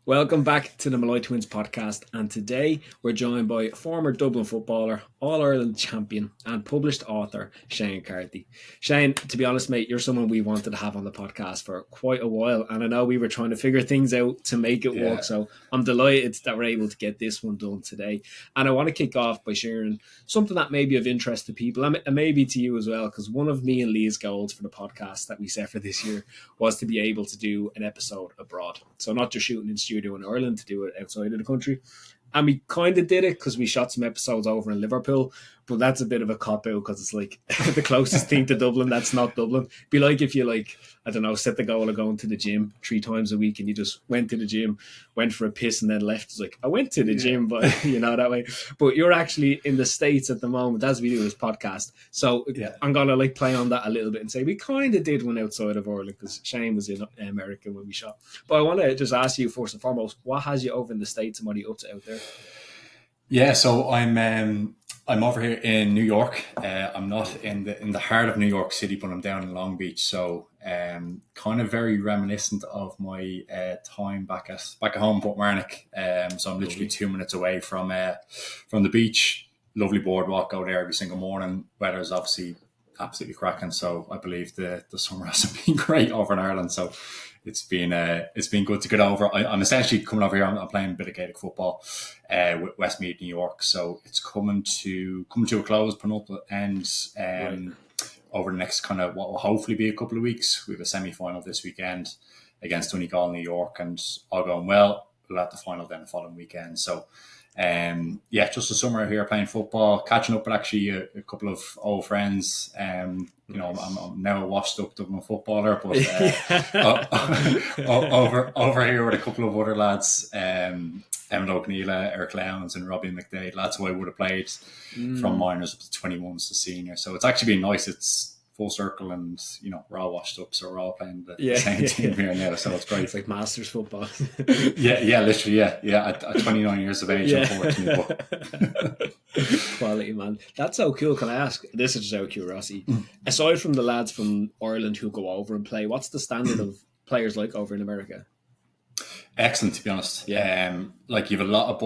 Welcome back to the Malloy Twins podcast, and today we're joined by former Dublin footballer, All-Ireland champion and published author Shane Carthy. Shane, to be honest mate, you're someone we wanted to have on the podcast for quite a while, and I know we were trying to figure things out to make it work, so I'm delighted that we're able to get this one done today. And I want to kick off by sharing something that may be of interest to people, and maybe to you as well, because one of me and Lee's goals for the podcast that we set for this year was to be able to do an episode abroad. So not just shooting in studio in Ireland, to do it outside of the country. And we kind of did it because we shot some episodes over in Liverpool, but that's a bit of a cop-out because it's like the closest thing to Dublin that's not Dublin. It'd be like if you set the goal of going to the gym 3 times a week and you just went to the gym, went for a piss and then left. It's like, I went to the gym, but that way. But you're actually in the States at the moment as we do this podcast. So I'm going to play on that a little bit and say we kind of did one outside of Ireland because Shane was in America when we shot. But I want to just ask you first and foremost, what has you over in the States and what are you up to out there? Yeah, so I'm over here in New York. I'm not in the heart of New York City, but I'm down in Long Beach. So kind of very reminiscent of my time back at home, Portmarnock. So I'm literally 2 minutes away from the beach. Lovely boardwalk, go there every single morning. Weather's obviously absolutely cracking. So I believe the summer hasn't been great over in Ireland. So it's been good to get over. I'm essentially coming over here. I'm playing a bit of Gaelic football with Westmeath, New York. So it's coming to a close, penultimate end over the next kind of what will hopefully be a couple of weeks. We have a semi-final this weekend against Donegal, New York, and all going well. We'll have the final then the following weekend. So just a summer here playing football, catching up with actually a couple of old friends. I'm now a washed up Dublin footballer, but over here with a couple of other lads, Emma O'Keefe, Eric Lowndes and Robbie McDade, lads who I would have played from minors up to 21s to senior. So it's actually been nice. It's full circle and we're all washed up, so we're all playing the same team here now, so it's great. It's like masters football. Literally at 29 years of age, unfortunately. Quality, man. That's so cool. Can I ask, this is just out of curiosity, aside from the lads from Ireland who go over and play, what's the standard of players like over in America? Excellent, to be honest. You have a lot of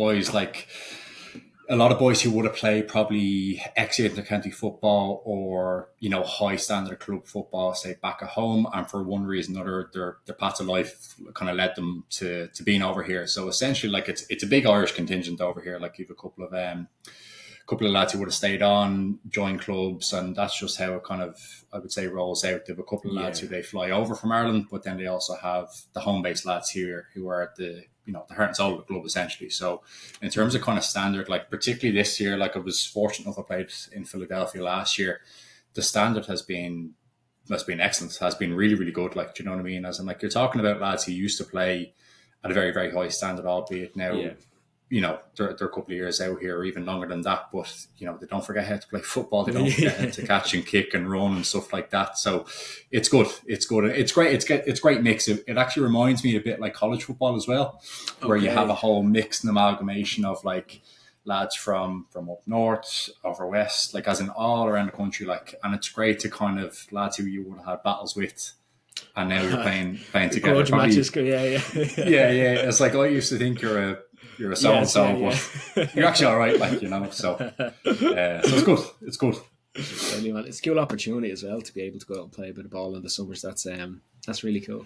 boys who would have played probably ex-intercounty football or, high standard club football, say back at home. And for one reason or another, their path of life kind of led them to being over here. So essentially, it's a big Irish contingent over here. Like you have a couple of lads who would have stayed on, joined clubs, and that's just how it kind of, I would say, rolls out. They have a couple of lads who they fly over from Ireland, but then they also have the home-based lads here who are at the heart and soul of the club, essentially. So in terms of kind of standard, particularly this year, I was fortunate enough, I played in Philadelphia last year. The standard has been excellent, has been really, really good. Do you know what I mean? As in, you're talking about lads who used to play at a very, very high standard, albeit now, they're a couple of years out here or even longer than that, but they don't forget how to play football. They don't forget how to catch and kick and run and stuff like that. So it's good. It's great. It's great mix. It actually reminds me a bit like college football as well, where you have a whole mix and amalgamation of lads from up north, over west, as in all around the country. And it's great to kind of lads who you would have had battles with, and now you're playing together. Matches, yeah. It's like I used to think you're a so-and-so, but you're actually all right, so it's good. It's good. It's a cool opportunity as well to be able to go out and play a bit of ball in the summers. That's really cool.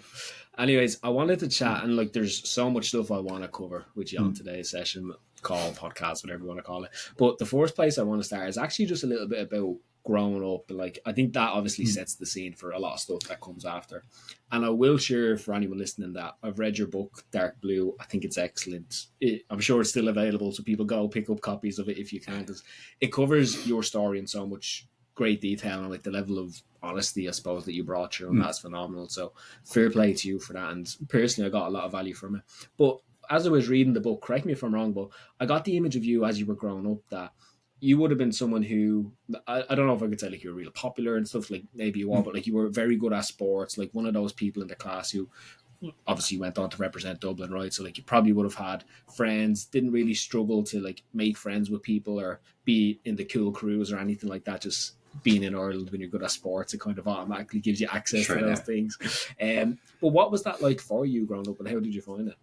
Anyways, I wanted to chat, and there's so much stuff I want to cover with you on today's session, call, podcast, whatever you want to call it. But the first place I want to start is actually just a little bit about growing up. I think that obviously sets the scene for a lot of stuff that comes after. And I will share for anyone listening that I've read your book, Dark Blue. I think it's excellent. I'm sure it's still available, so people go pick up copies of it if you can, because it covers your story in so much great detail, and the level of honesty, I suppose, that you brought through, and that's phenomenal. So fair play to you for that. And personally, I got a lot of value from it. But as I was reading the book, correct me if I'm wrong, but I got the image of you as you were growing up that you would have been someone who, I don't know if I could say you were real popular and stuff, maybe you are, but you were very good at sports, one of those people in the class who obviously went on to represent Dublin, right? So you probably would have had friends, didn't really struggle to make friends with people or be in the cool crews or anything like that. Just being in Ireland, when you're good at sports, it kind of automatically gives you access to those things. But what was that like for you growing up, and how did you find it?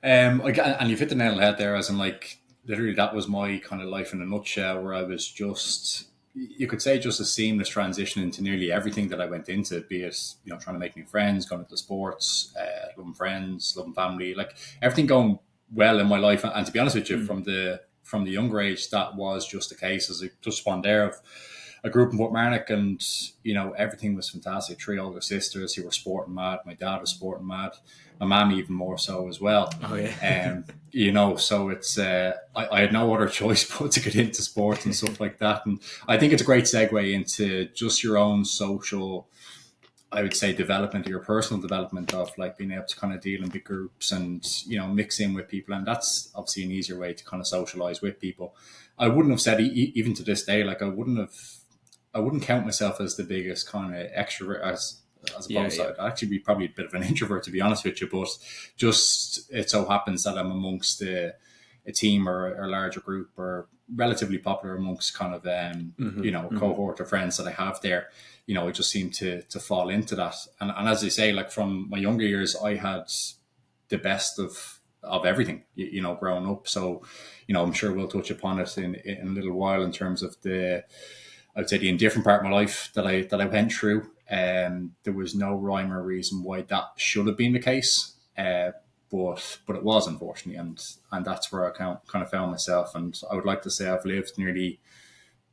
And you've hit the nail on the head there, as in like literally that was my kind of life in a nutshell, where I was just, you could say, just a seamless transition into nearly everything that I went into, be it, trying to make new friends, going into sports, loving friends, loving family, like everything going well in my life. And to be honest with you, from the younger age, that was just the case, as I touched upon there. I grew up in Portmarnock, and everything was fantastic. Three older sisters who were sporting mad. My dad was sporting mad. My mum even more so as well. Oh yeah. So it's I had no other choice but to get into sports and stuff like that. And I think it's a great segue into just your own social, I would say, development, or your personal development, of like being able to kind of deal in big groups and mix in with people. And that's obviously an easier way to kind of socialize with people. I wouldn't have said, even to this day, like I wouldn't count myself as the biggest kind of extrovert, as opposed to, I'd actually be probably a bit of an introvert, to be honest with you. But just it so happens that I'm amongst a team or a larger group, or relatively popular amongst kind of a cohort of friends that I have there. I just seem to fall into that. And as I say, like from my younger years, I had the best of everything, growing up. So, I'm sure we'll touch upon it in a little while, in terms of I would say the indifferent part of my life that I went through. There was no rhyme or reason why that should have been the case, but it was, unfortunately, and that's where I kind of found myself. And I would like to say I've lived nearly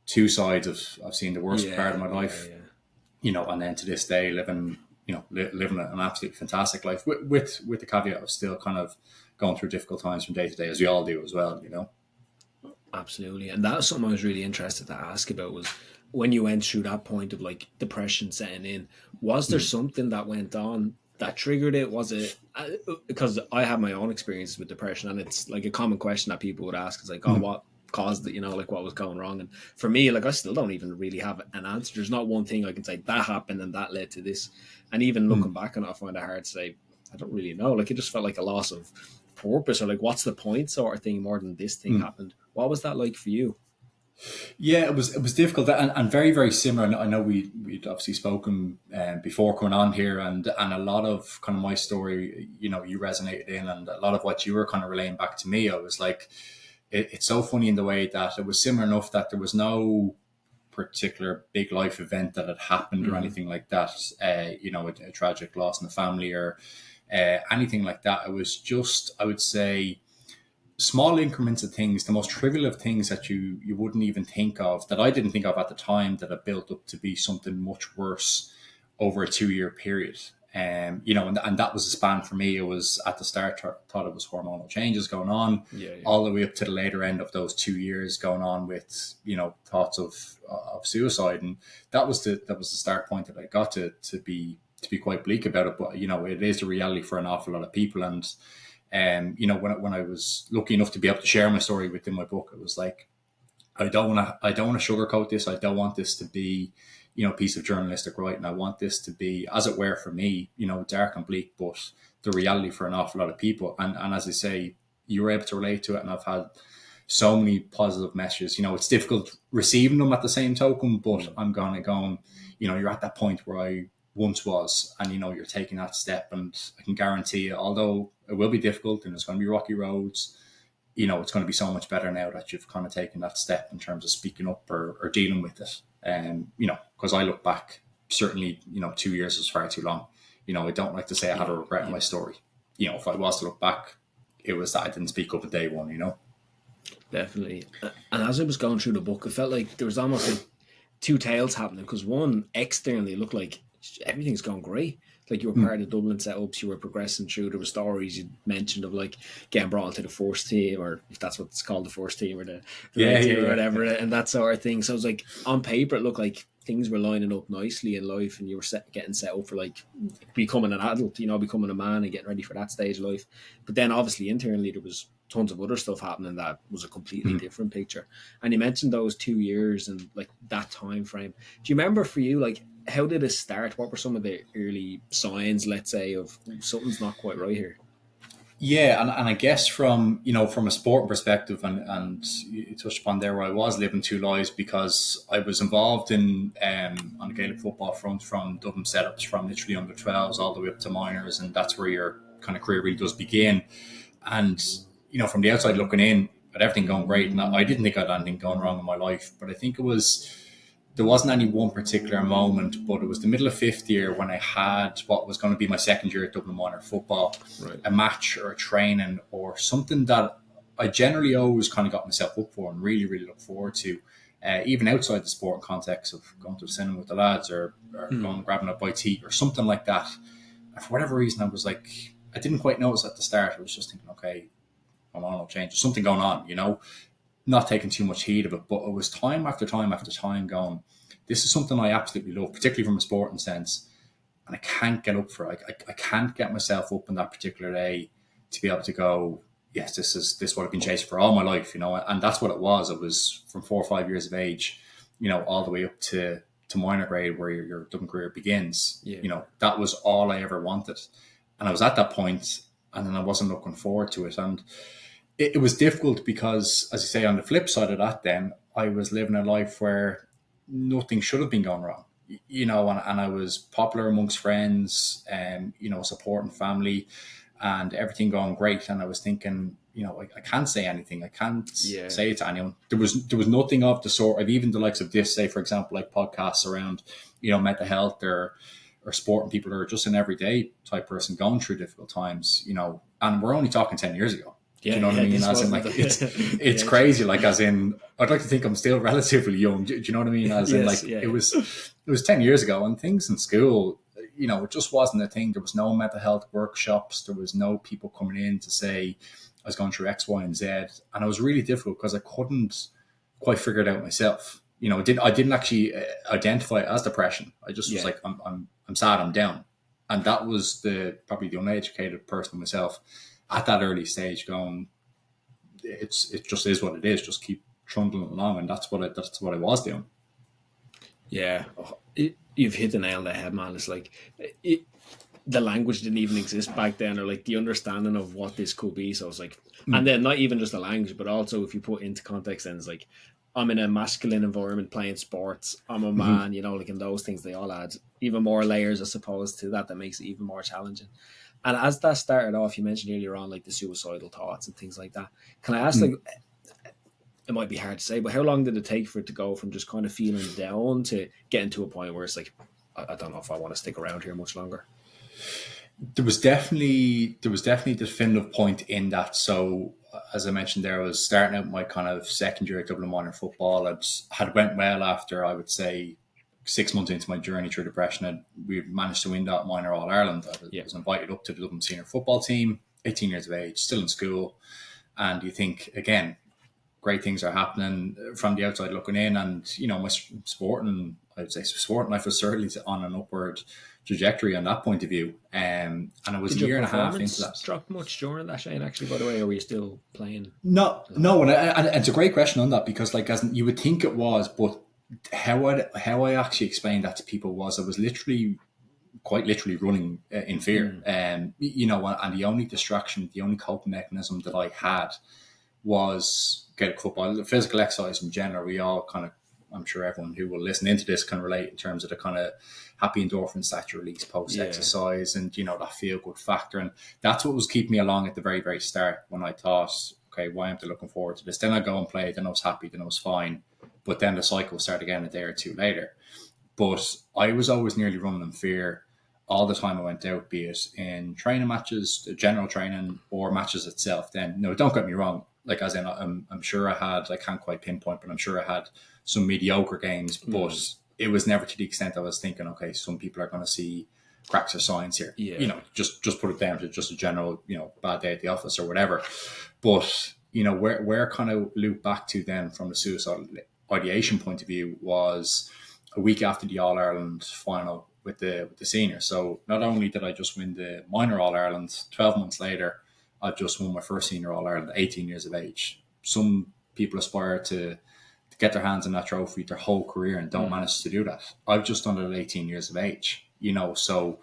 two sides of, I've seen the worst part of my life, and then to this day living an absolutely fantastic life, with the caveat of still kind of going through difficult times from day to day, as we all do as well. Absolutely. And that was something I was really interested to ask about, was when you went through that point of like depression setting in, was there something that went on that triggered it? Was it, because I have my own experiences with depression, and it's like a common question that people would ask is like, oh, what caused it? Like what was going wrong? And for me, like I still don't even really have an answer. There's not one thing I can say that happened and that led to this. And even looking back on it, I find it hard to say, I don't really know. Like it just felt like a loss of purpose, or like what's the point sort of thing, more than this thing happened. What was that like for you? Yeah, it was difficult, and very, very similar. And I know we'd obviously spoken before coming on here, and a lot of kind of my story, you resonated in, and a lot of what you were kind of relaying back to me. I was like, it's so funny in the way that it was similar enough that there was no particular big life event that had happened or anything like that. A tragic loss in the family, or anything like that. It was just, I would say, small increments of things, the most trivial of things that you wouldn't even think of, that I didn't think of at the time, that have built up to be something much worse over a 2-year period. And that was a span for me. It was at the start, thought it was hormonal changes going on, all the way up to the later end of those 2 years, going on with, thoughts of suicide. And that was the start point that I got to be quite bleak about it. But, it is a reality for an awful lot of people. And, when I was lucky enough to be able to share my story within my book, it was like, I don't want to sugarcoat this. I don't want this to be, a piece of journalistic writing. I want this to be, as it were, for me, dark and bleak, but the reality for an awful lot of people. And as I say, you were able to relate to it, and I've had so many positive messages. It's difficult receiving them at the same token, but I'm going, you're at that point where I once was, and you're taking that step, and I can guarantee you, although it will be difficult and it's going to be rocky roads, it's going to be so much better now that you've kind of taken that step in terms of speaking up or dealing with it. Because I look back, certainly, 2 years is far too long. I don't like to say I have a regret in my story. If I was to look back, it was that I didn't speak up at day one, Definitely. And as I was going through the book, it felt like there was almost like two tales happening, because one, externally, it looked like everything's going great. Like you were part of the Dublin setups, you were progressing through. There were stories you mentioned of like getting brought into the first team, or if that's what it's called, the first team, or the team or whatever, and that sort of thing. So it was like, on paper, it looked like things were lining up nicely in life, and you were getting set up for like becoming an adult, becoming a man and getting ready for that stage of life. But then obviously internally there was tons of other stuff happening that was a completely different picture. And you mentioned those 2 years and like that time frame. Do you remember, for you, like, how did it start? What were some of the early signs, let's say, of something's not quite right here? Yeah, and I guess from a sport perspective, and you touched upon there, where I was living two lives, because I was involved in on the Gaelic football front from Dublin setups, from literally under 12s all the way up to minors, and that's where your kind of career really does begin. And, from the outside looking in, had everything going great. And I didn't think I had anything going wrong in my life. But I think there wasn't any one particular moment, but it was the middle of fifth year when I had what was going to be my second year at Dublin Minor Football, Right. a match or a training or something that I generally always kind of got myself up for and really, really look forward to, even outside the sport context of going to the cinema with the lads or going grabbing a bite to eat or something like that. And for whatever reason, I was like, I didn't quite notice at the start. I was just thinking, okay, I'm on no change. There's something going on, not taking too much heed of it. But it was time after time after time going, this is something I absolutely love, particularly from a sporting sense. And I can't get up for it. I can't get myself up on that particular day to be able to go, yes, this is what I've been chasing for all my life, and that's what it was. It was from 4 or 5 years of age, all the way up to minor grade where your Dublin career begins. Yeah. That was all I ever wanted. And I was at that point, and then I wasn't looking forward to it. And it was difficult because, as you say, on the flip side of that, then I was living a life where nothing should have been going wrong, and I was popular amongst friends and, supporting family and everything going great. And I was thinking, I can't say anything. I can't say it to anyone. There was nothing of the sort of even the likes of this, say, for example, like podcasts around, mental health or sporting people who are just an everyday type person going through difficult times, and we're only talking 10 years ago. Yeah, you know what I mean? As in, like, it's crazy. Like, as in, I'd like to think I'm still relatively young. Do you know what I mean? As in, like, it was 10 years ago, and things in school, it just wasn't a thing. There was no mental health workshops. There was no people coming in to say I was going through X, Y, and Z, and it was really difficult because I couldn't quite figure it out myself. I didn't actually identify it as depression. I just was like, I'm sad, I'm down, and that was probably the uneducated person myself at that early stage going, it just is what it is. Just keep trundling along, and that's what I was doing. Yeah, you've hit the nail on the head, man. It's like the language didn't even exist back then, or like the understanding of what this could be. So it's like, and then not even just the language, but also if you put into context, then it's like, I'm in a masculine environment playing sports. I'm a man, like in those things, they all add even more layers, I suppose, to that makes it even more challenging. And as that started off, you mentioned earlier on, like the suicidal thoughts and things like that. Can I ask, like, it might be hard to say, but how long did it take for it to go from just kind of feeling down to getting to a point where it's like, I don't know if I want to stick around here much longer? There was definitely the definitive point in that. So, as I mentioned there, I was starting out my kind of second year at Dublin Minor Football. It had went well after, I would say, 6 months into my journey through depression. We managed to win that minor All-Ireland. I was invited up to the Dublin Senior Football team, 18 years of age, still in school. And you think, again, great things are happening from the outside looking in. And, my sporting life was certainly on an upward trajectory on that point of view. And it was a year and a half into that. Dropped much during that, Shane, actually, by the way, or were you still playing? No. And it's a great question on that because, like, as you would think it was, but how I actually explained that to people was I was quite literally running in fear. And the only distraction, the only coping mechanism that I had was Gaelic football. The physical exercise in general, we all kind of, I'm sure everyone who will listen into this can relate in terms of the kind of happy endorphins that you release post-exercise and, that feel-good factor. And that's what was keeping me along at the very, very start when I thought, okay, why am I looking forward to this? Then I go and play, then I was happy, then I was fine. But then the cycle started again a day or two later. But I was always nearly running in fear all the time I went out, be it in training matches, general training, or matches itself. Then, no, don't get me wrong. Like, as in, I'm sure I can't quite pinpoint, but I'm sure I had some mediocre games. But it was never to the extent I was thinking, okay, some people are going to see cracks or signs here. Yeah. Just put it down to just a general, bad day at the office or whatever. But, where kind of loop back to then from the suicidal ideation point of view was a week after the All-Ireland final with the senior. So not only did I just win the minor All-Ireland, 12 months later, I just won my first senior All-Ireland at 18 years of age. Some people aspire to get their hands on that trophy their whole career and don't manage to do that. I've just done it at 18 years of age, so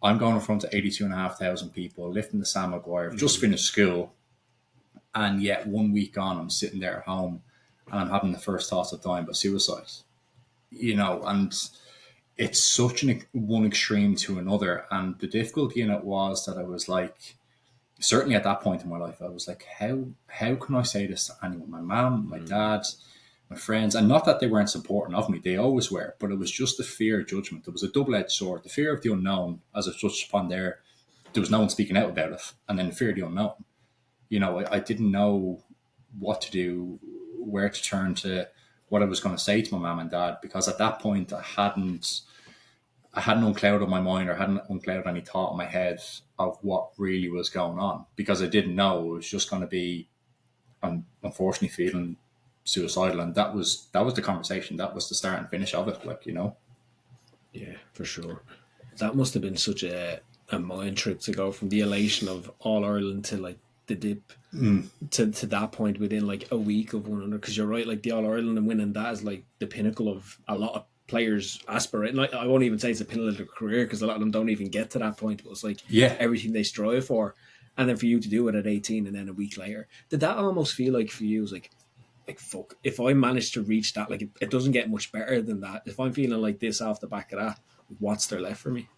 I'm going in front of 82,500 people, lifting the Sam Maguire. I've just finished school, and yet 1 week on, I'm sitting there at home and I'm having the first thoughts of dying by suicide. And it's such one extreme to another. And the difficulty in it was that I was like, certainly at that point in my life, I was like, how can I say this to anyone? My mom, my dad, my friends, and not that they weren't supporting of me, they always were, but it was just the fear of judgment. It was a double-edged sword. The fear of the unknown, as I touched upon there was no one speaking out about it, and then the fear of the unknown. I didn't know what to do, where to turn to, what I was going to say to my mom and dad, because at that point I hadn't unclouded my mind, or hadn't unclouded any thought in my head of what really was going on, because I didn't know it was just going to be, I'm unfortunately feeling suicidal, and that was the conversation. That was the start and finish of it. Yeah, for sure. That must have been such a mind trip to go from the elation of All Ireland to like the dip to that point within like a week of 100. Because you're right, like the All Ireland and winning that is like the pinnacle of a lot of players aspirate. Like, I won't even say it's a pinnacle of their career, because a lot of them don't even get to that point. But it's like Yeah. everything they strive for, and then for you to do it at 18 and then a week later, did that almost feel like for you? It was like fuck, if I manage to reach that, like it doesn't get much better than that. If I'm feeling like this off the back of that, what's there left for me?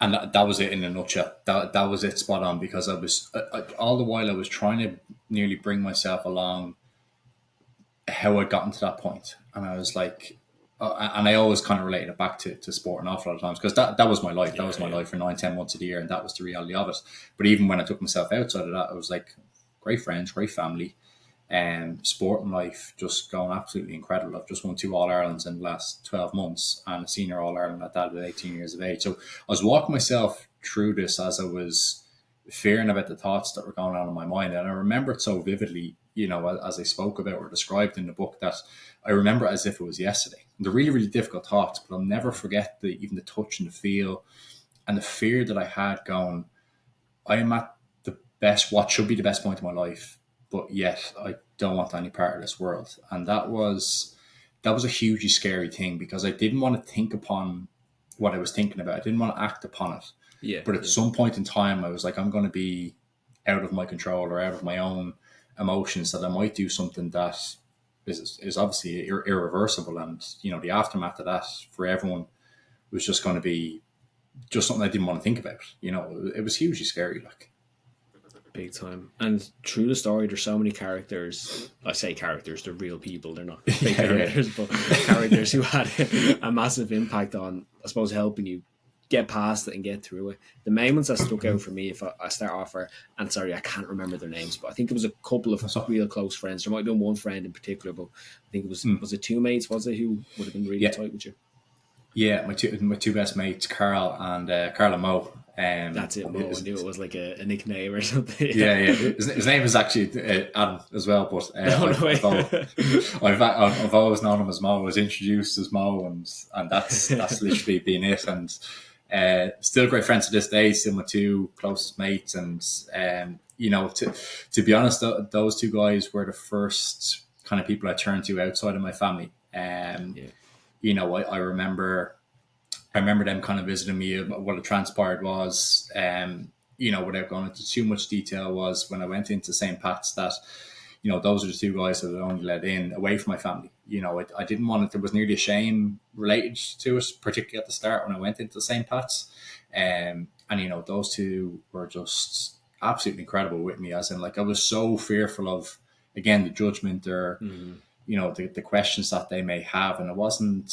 And that was it in a nutshell. That was it, spot on. Because all the while I was trying to nearly bring myself along how I'd gotten to that point, and I was like, and I always kind of related it back to sport an awful lot of times, because that was my life. That was my life for 9, 10 months of the year, and that was the reality of it. But even when I took myself outside of that, I was like, great friends, great family, and sport and life just going absolutely incredible. I've just won 2 All-Irelands in the last 12 months, and a senior All-Ireland at that at 18 years of age. So I was walking myself through this as I was fearing about the thoughts that were going on in my mind. And I remember it so vividly, as I spoke about or described in the book, that I remember it as if it was yesterday. And they're really, really difficult thoughts, but I'll never forget even the touch and the feel and the fear that I had going, I am at what should be the best point of my life, but yet I don't want any part of this world. And that was a hugely scary thing, because I didn't want to think upon what I was thinking about. I didn't want to act upon it. Yeah, But at some point in time, I was like, I'm going to be out of my control or out of my own emotions, that I might do something that is obviously irreversible. And, the aftermath of that for everyone was just going to be just something I didn't want to think about. It was hugely scary. Like, big time. And through the story, there's so many characters. I say characters, they're real people. They're not fake characters, but characters who had a massive impact on, I suppose, helping you get past it and get through it. The main ones that stuck out for me, if I start off, and sorry, I can't remember their names, but I think it was a couple of real close friends. There might have been one friend in particular, but I think was it two mates, was it, who would have been really tight with you? Yeah, my two best mates, Carl and Mo. That's it, Mo. I knew it was like a nickname or something. Yeah. His name is actually Adam as well, but I've always known him as Mo. I was introduced as Mo, and that's literally been it. And still great friends to this day. Still my two closest mates, and to be honest, those two guys were the first kind of people I turned to outside of my family. I remember them kind of visiting me. What it transpired was, without going into too much detail, was when I went into St. Pat's, that, those are the two guys that I only let in away from my family. I didn't want it. There was nearly a shame related to it, particularly at the start when I went into St. Pat's. And those two were just absolutely incredible with me, as in, like, I was so fearful of, again, the judgment or, the questions that they may have. And it wasn't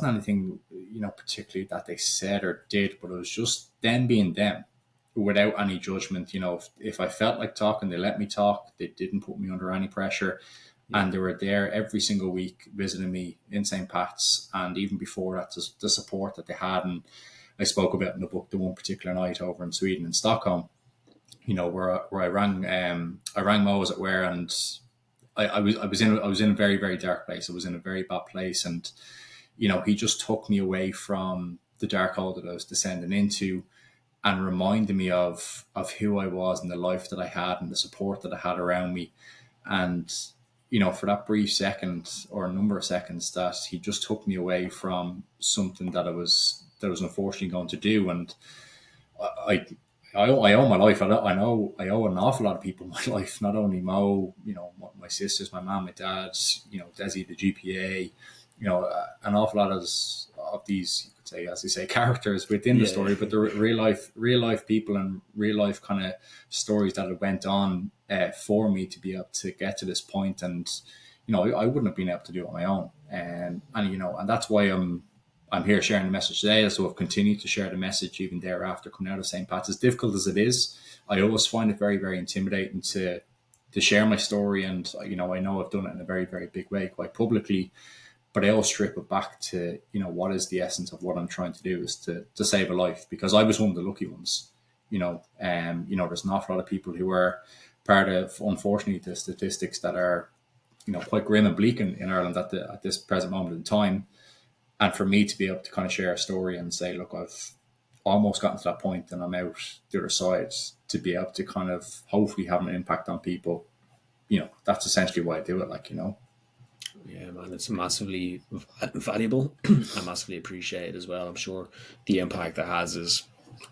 anything, particularly that they said or did, but it was just them being them without any judgment. If I felt like talking, they let me talk. They didn't put me under any pressure. And they were there every single week visiting me in St. Pat's. And even before that, the support that they had. And I spoke about in the book the one particular night over in Sweden, in Stockholm, where I rang Mo, as it were, and I was in a very, very dark place. I was in a very bad place, and he just took me away from the dark hole that I was descending into, and reminded me of who I was and the life that I had and the support that I had around me. And for that brief second, or a number of seconds, that he just took me away from something that I was unfortunately going to do. And I owe my life. I know I owe an awful lot of people my life. Not only Mo, my sisters, my mum, my dad, Desi, the GPA, an awful lot of these, say, as you say, characters within the story, but they're real life people and real life kind of stories that have went on for me to be able to get to this point. And I wouldn't have been able to do it on my own. And that's why I'm here sharing the message today. So I've continued to share the message even thereafter coming out of St. Pat's. As difficult as it is, I always find it very, very intimidating to share my story. And, I know I've done it in a very, very big way, quite publicly, but I always strip it back to, what is the essence of what I'm trying to do is to save a life, because I was one of the lucky ones. There's an awful lot of people who are part of, unfortunately, the statistics that are, quite grim and bleak in Ireland at this present moment in time. And for me to be able to kind of share a story and say, look, I've almost gotten to that point and I'm out the other side, to be able to kind of hopefully have an impact on people, that's essentially why I do it, Yeah, man, it's massively valuable and massively appreciated as well. I'm sure the impact it has is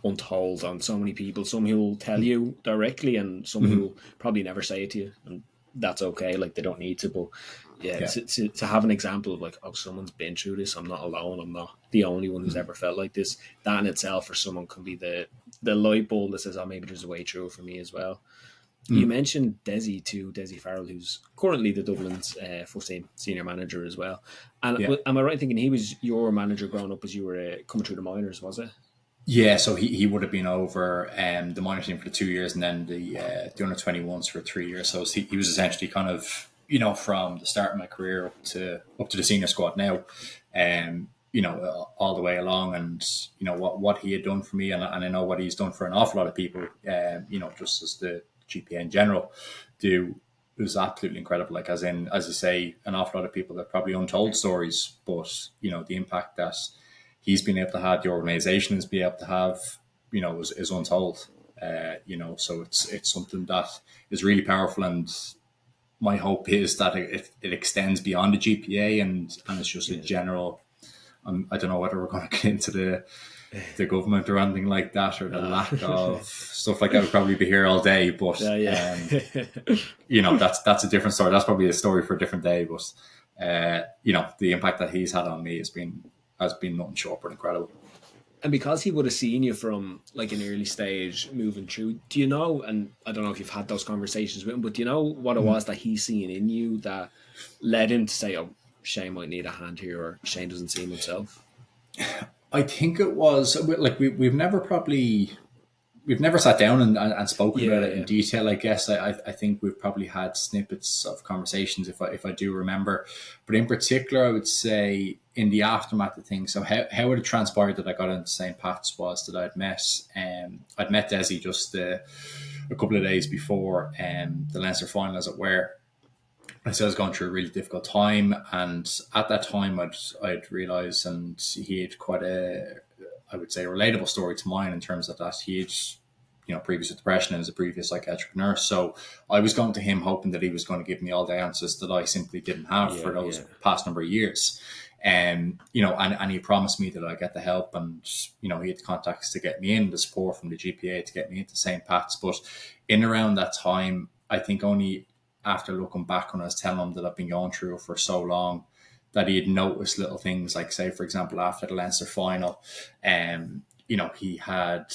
untold on so many people. Some who will tell you directly and some who will probably never say it to you. And that's okay, like they don't need to. But yeah. To have an example of someone's been through this, I'm not alone, I'm not the only one who's ever felt like this, that in itself for someone can be the light bulb that says, oh, maybe there's a way through it for me as well. You mentioned Desi Farrell, who's currently the Dublin's first team senior manager as well. And am I right in thinking he was your manager growing up as you were coming through the minors, was it? Yeah, so he would have been over the minor team for 2 years and then the under 21s for 3 years. So he was essentially kind of, from the start of my career up to the senior squad now, all the way along. And, what he had done for me, and I know what he's done for an awful lot of people, just as the GPA in general do, it was absolutely incredible. As you say, an awful lot of people that probably untold stories, but, the impact that he's been able to have, the organisation has been able to have, is untold. So it's something that is really powerful, and my hope is that it extends beyond the GPA and it's just a general. I don't know whether we're going to get into the government or anything like that, or the lack of stuff like that. Would probably be here all day, but that's a different story. That's probably a story for a different day. But the impact that he's had on me has been nothing short but incredible. And because he would have seen you from an early stage moving through, do you know, and I don't know if you've had those conversations with him, but do you know what it was that he's seeing in you that led him to say, oh, Shane might need a hand here, or Shane doesn't see him himself? I think it was we've never sat down and spoken about it in detail. I guess I think we've probably had snippets of conversations if I do remember, but in particular, I would say in the aftermath of things. So how it transpired that I got into St. Pat's was that I'd met Desi just a couple of days before the Leinster final, as it were. I said I was going through a really difficult time, and at that time I'd realised, and he had quite I would say, relatable story to mine in terms of that he had, previous depression and was a previous psychiatric nurse. So I was going to him hoping that he was going to give me all the answers that I simply didn't have for those past number of years. And he promised me that I'd get the help, and, he had the contacts to get me in, the support from the GPA to get me into St. Pat's. But in around that time, I think only after looking back when I was telling him that I've been going through it for so long, that he had noticed little things, like, say, for example, after the Leinster final, he had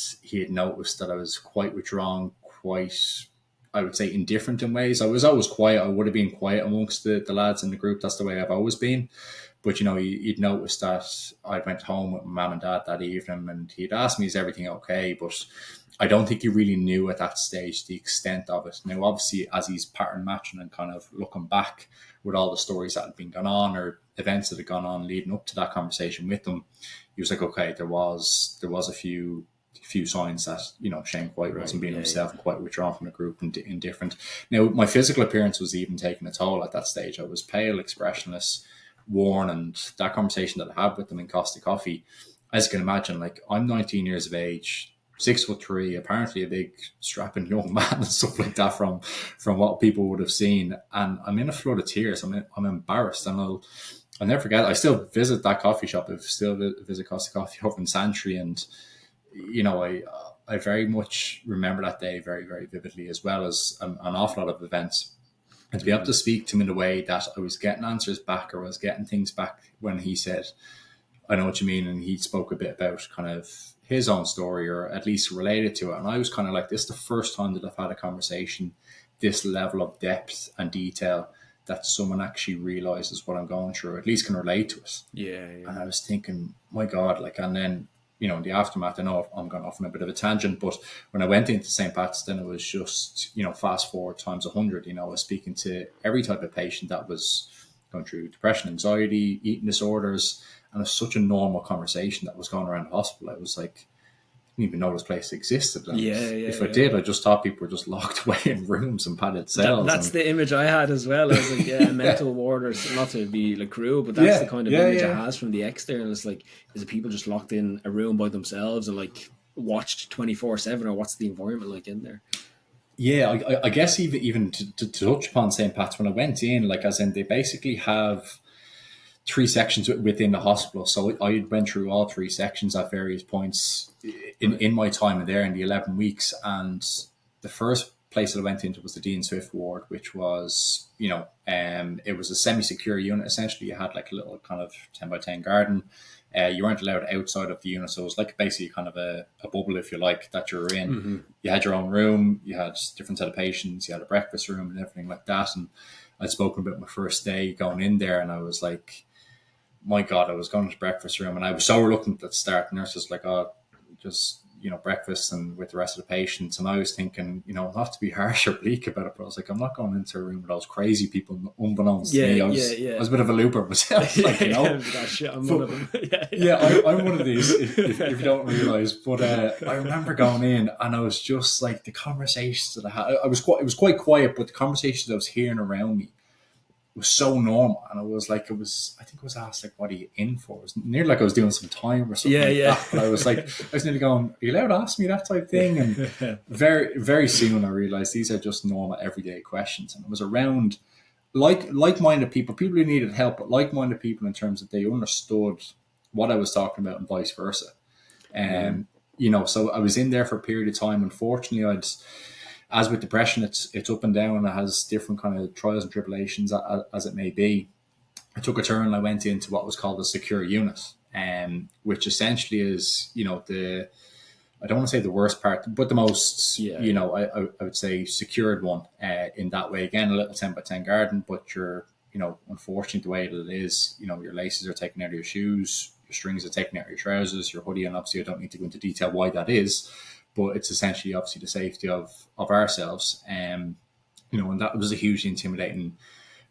noticed that I was quite withdrawn, quite, I would say, indifferent in ways. I was always quiet. I would have been quiet amongst the lads in the group. That's the way I've always been. But, he'd noticed that I went home with my mum and dad that evening, and he'd asked me, is everything okay? But I don't think he really knew at that stage the extent of it. Now, obviously, as he's pattern matching and kind of looking back with all the stories that had been going on, or events that had gone on leading up to that conversation with them, he was like, okay, there was a few signs that, Shane quite wasn't being himself and quite withdrawn from the group and indifferent. Now, my physical appearance was even taking a toll at that stage. I was pale, expressionless, worn, and that conversation that I had with them in Costa Coffee, as you can imagine, I'm 19 years of age, 6'3", apparently a big strapping young man and stuff like that from what people would have seen, and I'm in a flood of tears. I'm embarrassed, and I'll never forget. I still visit that coffee shop. I still visit Costa Coffee over in Santry, and I very much remember that day very, very vividly, as well as an awful lot of events. And to be able to speak to him in a way that I was getting answers back, or I was getting things back when he said, I know what you mean. And he spoke a bit about kind of his own story, or at least related to it. And I was kind of like, this is the first time that I've had a conversation, this level of depth and detail, that someone actually realizes what I'm going through, or at least can relate to it. Yeah. And I was thinking, my God, like, and then, you know, in the aftermath, I know I'm going off on a bit of a tangent, but when I went into St. Pat's, then it was just, you know, fast forward times 100. You know, I was speaking to every type of patient that was going through depression, anxiety, eating disorders, and it was such a normal conversation that was going around the hospital. I was like, I didn't even know this place existed. And if I did, I just thought people were just locked away in rooms and padded cells. That's the image I had as well. I was like, yeah, mental ward, or not to be like cruel, but that's the kind of image it has from the external. It's like, is it people just locked in a room by themselves and like watched 24/7, or what's the environment like in there? Yeah, I guess even to touch upon St. Pat's, when I went in, like, as in, they basically have 3 sections within the hospital. So I went through all 3 sections at various points in my time there in the 11 weeks. And the first place that I went into was the Dean Swift ward, which was, you know, it was a semi-secure unit. Essentially, you had like a little kind of 10 by 10 garden. You weren't allowed outside of the unit. So it was like basically kind of a bubble, if you like, that you were in. Mm-hmm. You had your own room, you had different set of patients, you had a breakfast room and everything like that. And I'd spoken about my first day going in there, and I was like, my God, I was going to the breakfast room, and I was so reluctant at the start. Nurse was like, oh, just, you know, breakfast and with the rest of the patients. And I was thinking, you know, not to be harsh or bleak about it, but I was like, I'm not going into a room with those crazy people, unbeknownst to me. I was a bit of a looper myself, like, you know. I'm one of them. I'm one of these, if you don't realise. But I remember going in, and I was just like, the conversations that I had, it was quite quiet, but the conversations I was hearing around me was so normal. And I was like, I think I was asked, like, what are you in for? It was nearly like I was doing some time or something that. But I was nearly going, are you allowed to ask me that type thing? And very, very soon I realized these are just normal everyday questions. And it was around like-minded people who needed help, but like-minded people in terms that they understood what I was talking about and vice versa. And, you know, so I was in there for a period of time. Unfortunately, as with depression, it's up and down. It has different kind of trials and tribulations as it may be. I took a turn and I went into what was called a secure unit, which essentially is, you know, I don't want to say the worst part, but the most, you know, I would say secured one in that way. Again, a little 10 by 10 garden, but you're, you know, unfortunately the way that it is, you know, your laces are taken out of your shoes, your strings are taken out of your trousers, your hoodie, and obviously I don't need to go into detail why that is, but it's essentially obviously the safety of ourselves. You know, and that was a hugely intimidating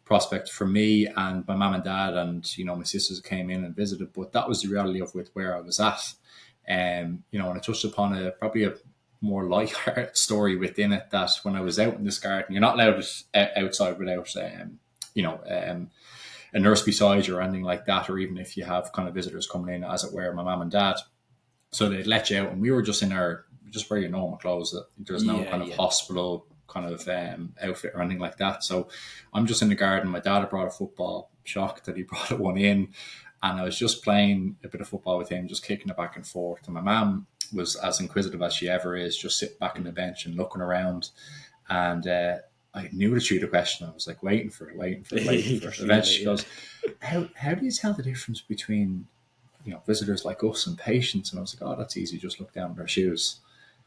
prospect for me and my mum and dad, and, you know, my sisters came in and visited, but that was the reality of with where I was at. You know, and I touched upon probably a more light-hearted story within it, that when I was out in this garden, you're not allowed outside without, you know, a nurse beside you or anything like that, or even if you have kind of visitors coming in, as it were, my mum and dad. So they'd let you out, and we were just in just wear your normal clothes. There's no kind of hospital kind of outfit or anything like that. So I'm just in the garden. My dad had brought a football, shocked that he brought one in, and I was just playing a bit of football with him, just kicking it back and forth. And my mum was as inquisitive as she ever is, just sitting back on the bench and looking around. And I knew to shoot a question. I was like waiting for it. Eventually she goes, how do you tell the difference between, you know, visitors like us and patients? And I was like, oh, that's easy. Just look down at their shoes.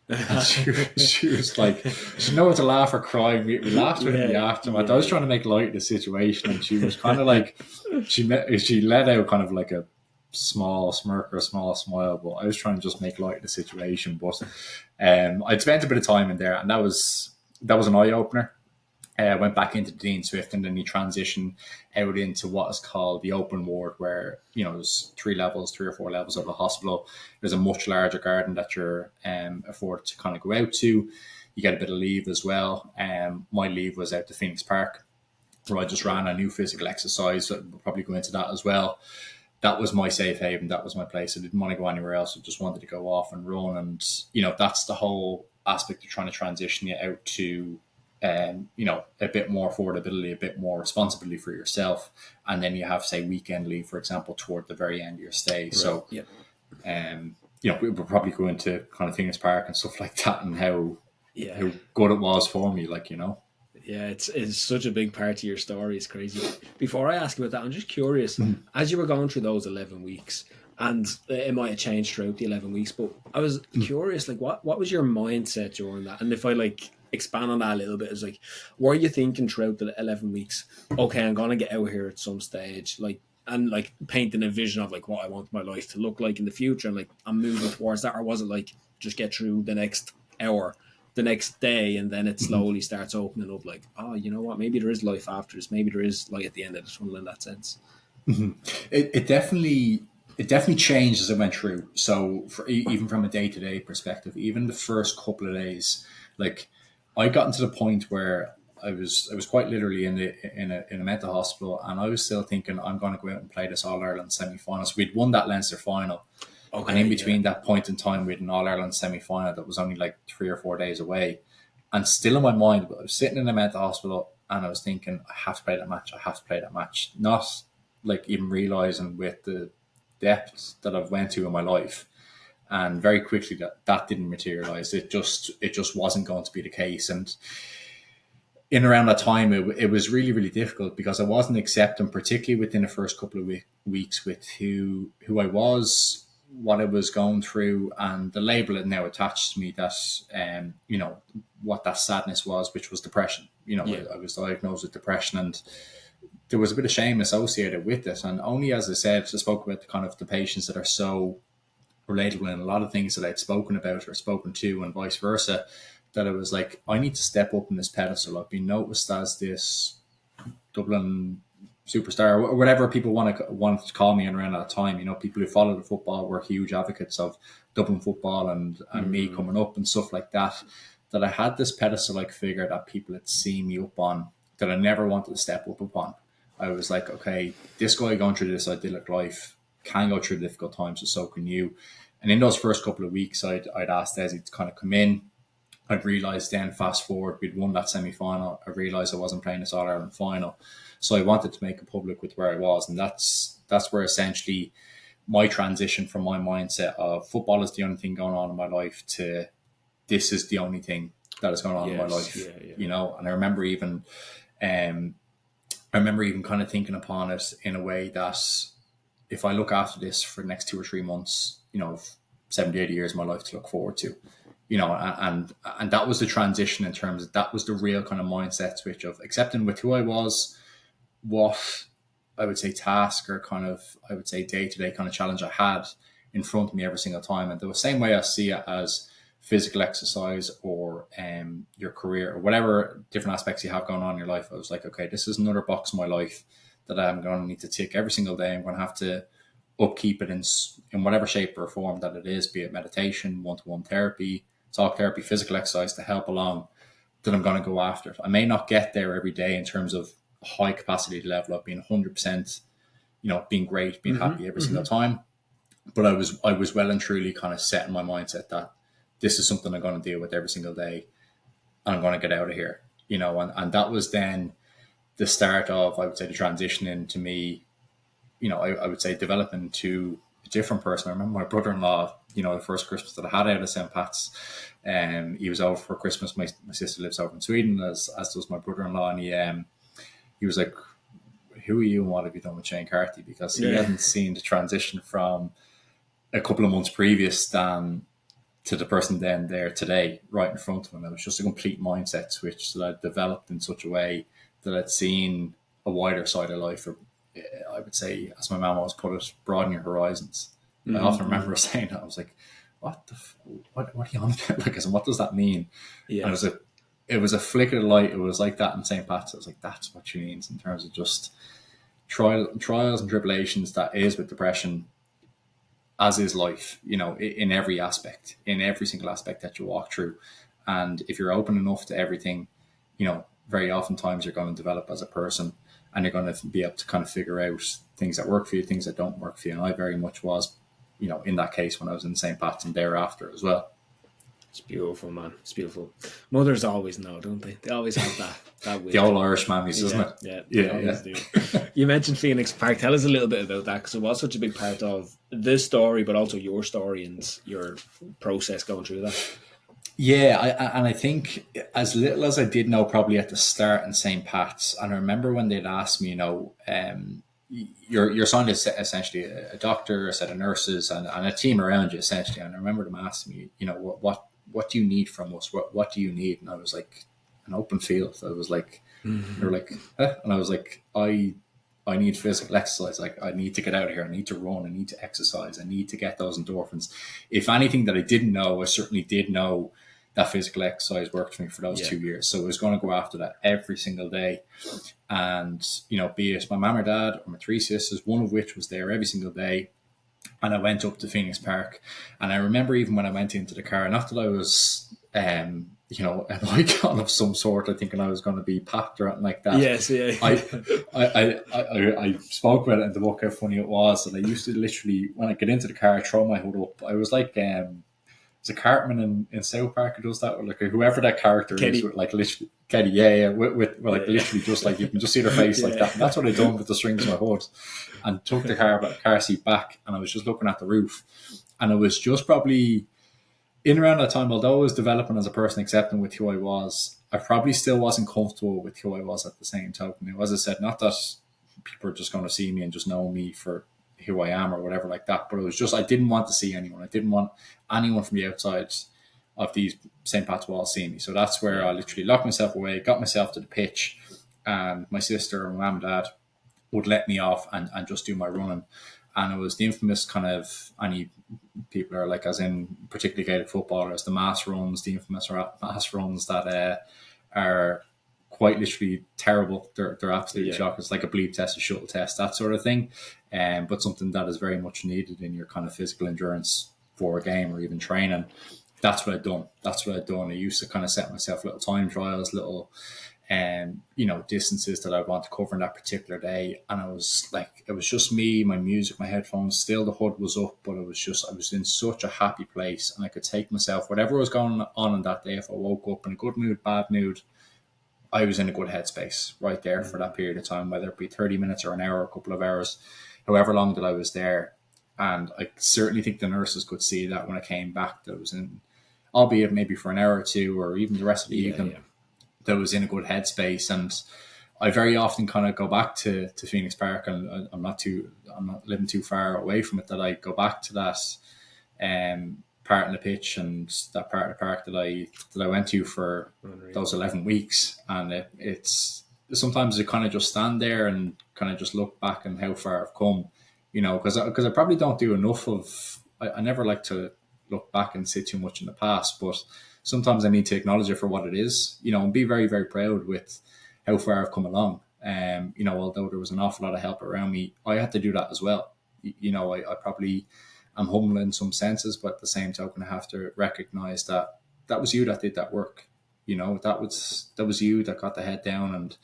And she was like, she didn't know whether to laugh or cry. We laughed with the aftermath. I was trying to make light of the situation, and she was kind of like, she let out kind of like a small smirk or a small smile, but I was trying to just make light of the situation. But I'd spent a bit of time in there, and that was an eye opener. I went back into Dean Swift, and then you transition out into what is called the open ward, where, you know, there's 3 or 4 levels of the hospital. There's a much larger garden that you're afforded to kind of go out to. You get a bit of leave as well. My leave was out to Phoenix Park, where I just ran a new physical exercise. So we'll probably go into that as well. That was my safe haven. That was my place. I didn't want to go anywhere else. I just wanted to go off and run. And, you know, that's the whole aspect of trying to transition you out to, you know, a bit more affordability, a bit more responsibility for yourself. And then you have, say, weekend leave, for example, toward the very end of your stay. Right. So, you know, we'll probably go into kind of Phoenix Park and stuff like that, and how good it was for me, like, you know. Yeah, it's such a big part of your story. It's crazy. Before I ask you about that, I'm just curious, as you were going through those 11 weeks, and it might have changed throughout the 11 weeks. But I was curious, like, what was your mindset during that? And if I like expand on that a little bit, is like, were you thinking throughout the 11 weeks, okay, I'm gonna get out here at some stage, like, and like painting a vision of like what I want my life to look like in the future, and like I'm moving towards that, or was it like just get through the next hour, the next day, and then it slowly starts opening up, like, oh, you know what, maybe there is life after this, maybe there is light at the end of the tunnel in that sense. It definitely changed as I went through. So even from a day-to-day perspective, even the first couple of days, like I got into the point where I was quite literally in a mental hospital, and I was still thinking I'm going to go out and play this All Ireland semi-final. So we'd won that Leinster final, and Okay, in yeah. between that point in time, we had an All Ireland semi-final that was only like 3 or 4 days away, and still in my mind, I was sitting in a mental hospital, and I was thinking I have to play that match. I have to play that match. Not like even realizing with the depth that I've went to in my life, and very quickly that didn't materialize. It just wasn't going to be the case. And in around that time, it was really, really difficult because I wasn't accepting, particularly within the first couple of weeks, with who I was, what I was going through, and the label that now attached to me, that what that sadness was, which was depression. Yeah. I was diagnosed with depression, and there was a bit of shame associated with it. And only, as I said, I spoke about the kind of the patients that are so relatable in a lot of things that I'd spoken about or spoken to, and vice versa, that it was like, I need to step up in this pedestal. I've been noticed as this Dublin superstar, or whatever people want to call me. And around that time, people who follow the football were huge advocates of Dublin football and me coming up and stuff like that. That I had this pedestal-like figure that people had seen me up on, that I never wanted to step up upon. I was like, okay, this guy going through this idyllic life can go through difficult times, and so can you. And in those first couple of weeks, I'd asked Desi to kind of come in. I'd realised then, fast forward, we'd won that semi-final. I realised I wasn't playing this All-Ireland final. So I wanted to make it public with where I was. And that's where essentially my transition from my mindset of football is the only thing going on in my life to this is the only thing that is going on in my life. Yeah. And I remember even kind of thinking upon it in a way that if I look after this for the next 2 or 3 months, 70, 80 years of my life to look forward to, and that was the transition, in terms of that was the real kind of mindset switch of accepting with who I was, what I would say task or kind of, I would say day-to-day kind of challenge I had in front of me every single time. And the same way I see it as physical exercise or your career or whatever different aspects you have going on in your life, I was like, okay, this is another box in my life that I'm going to need to tick every single day. I'm going to have to upkeep it in whatever shape or form that it is, be it meditation, one-to-one therapy, talk therapy, physical exercise to help along, that I'm going to go after it. I may not get there every day in terms of high capacity level of being 100%, being great, being happy every single time. But I was well and truly kind of set in my mindset that this is something I'm going to deal with every single day, and I'm going to get out of here, and that was then the start of, I would say, the transition into me, I would say developing to a different person. I remember my brother-in-law, the first Christmas that I had out of St. Pat's, he was over for Christmas. My sister lives over in Sweden, as does my brother-in-law, and he was like, who are you and what have you done with Shane Carthy? Because he hadn't seen the transition from a couple of months previous to the person then there today, right in front of him. It was just a complete mindset switch that I'd developed in such a way that I'd seen a wider side of life, or I would say, as my mum always put it, broaden your horizons. I often remember saying that. I was like, what are you on about? Like, what does that mean? Yeah. And it was a flick of the light. It was like that in St. Pat's. I was like, that's what she means in terms of just trials and tribulations that is with depression, as is life, in every aspect, in every single aspect that you walk through. And if you're open enough to everything, very oftentimes you're going to develop as a person, and you're going to be able to kind of figure out things that work for you, things that don't work for you. And I very much was, in that case when I was in St. Pat's and thereafter as well. It's beautiful, man. It's beautiful. Mothers always know, don't they? They always have that the old Irish mammies, isn't it? Yeah, they always do. You mentioned Phoenix Park. Tell us a little bit about that, because it was such a big part of this story, but also your story and your process going through that. Yeah, I think as little as I did know probably at the start in St. Pat's, and I remember when they'd asked me, you're assigned essentially a doctor, a set of nurses, and a team around you essentially. And I remember them asking me, what do you need from us? What do you need? And I was like, an open field. I was like, they're like, huh? And I was like, I need physical exercise. Like, I need to get out of here. I need to run. I need to exercise. I need to get those endorphins. If anything that I didn't know, I certainly did know that physical exercise worked for me for those 2 years. So I was going to go after that every single day. And, be it my mum or dad or my three sisters, one of which was there every single day. And I went up to Phoenix Park. And I remember even when I went into the car, not that I was, an icon of some sort, I thinking I was going to be packed or anything like that. Yes, yeah. I spoke about it in the book, how funny it was. And I used to literally, when I get into the car, I throw my hood up. I was like, it's a Cartman in South Park who does that, or like whoever that character Kenny. is, with like literally Kenny, with like literally just like you can just see their face like that. And that's what I done with the strings of my hood, and took the car seat back, and I was just looking at the roof, and it was just probably in around that time. Although I was developing as a person, accepting with who I was, I probably still wasn't comfortable with who I was at the same token. As I said, not that people are just going to see me and just know me for who I am or whatever like that. But it was just, I didn't want to see anyone. I didn't want anyone from the outside of these St. Pat's walls seeing me. So that's where I literally locked myself away, got myself to the pitch, and my sister and my mum and dad would let me off and just do my running. And it was the infamous kind of, any people are like, as in particularly Gaelic footballers, the mass runs, the infamous mass runs that are quite literally terrible. They're absolutely shocking. It's like a bleep test, a shuttle test, that sort of thing. But something that is very much needed in your kind of physical endurance for a game or even training. That's what I'd done. I used to kind of set myself little time trials, little distances that I want to cover in that particular day. And it was just me, my music, my headphones, still the hood was up, but I was in such a happy place, and I could take myself, whatever was going on in that day. If I woke up in a good mood, bad mood, I was in a good headspace right there for that period of time, whether it be 30 minutes or an hour, a couple of hours, however long that I was there. And I certainly think the nurses could see that when I came back, that I was in, albeit maybe for an hour or two, or even the rest of the evening, that I was in a good headspace. And I very often kind of go back to Phoenix Park, and I'm not living too far away from it, that I go back to that part in the pitch and that part of the park that I went to for those 11 weeks. And it's sometimes I kind of just stand there and kind of just look back and how far I've come, because I probably don't do enough of, I never like to look back and sit too much in the past, but sometimes I need to acknowledge it for what it is, and be very, very proud with how far I've come along. Although there was an awful lot of help around me, I had to do that as well. I probably am humble in some senses, but at the same token, I have to recognize that was you that did that work. That was you that got the head down and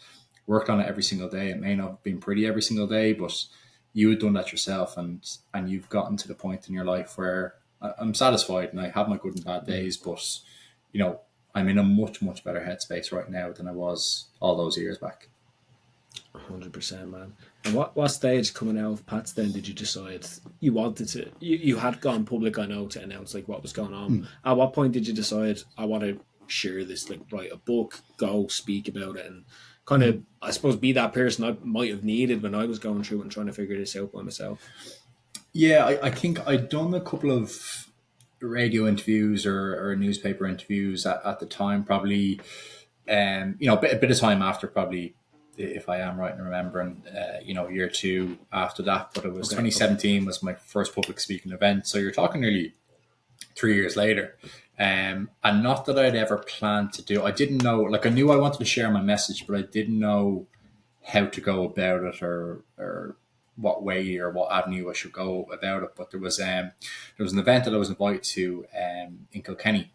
worked on it every single day. It may not have been pretty every single day, but you had done that yourself, and you've gotten to the point in your life where I'm satisfied, and I have my good and bad days, but I'm in a much, much better headspace right now than I was all those years back. 100%, man. And what stage coming out of Pats then did you decide you wanted to? You had gone public, I know, to announce like what was going on. At what point did you decide I want to share this, like write a book, go speak about it, and kind of, I suppose, be that person I might have needed when I was going through and trying to figure this out by myself? Yeah, I think I'd done a couple of radio interviews or newspaper interviews at the time, probably, a bit of time after, probably, if I am right in remembering, year two after that. But it was 2017 was my first public speaking event. So you're talking nearly 3 years later. And not that I'd ever planned to do, I didn't know, like I knew I wanted to share my message, but I didn't know how to go about it or what way or what avenue I should go about it. But there was an event that I was invited to in Kilkenny,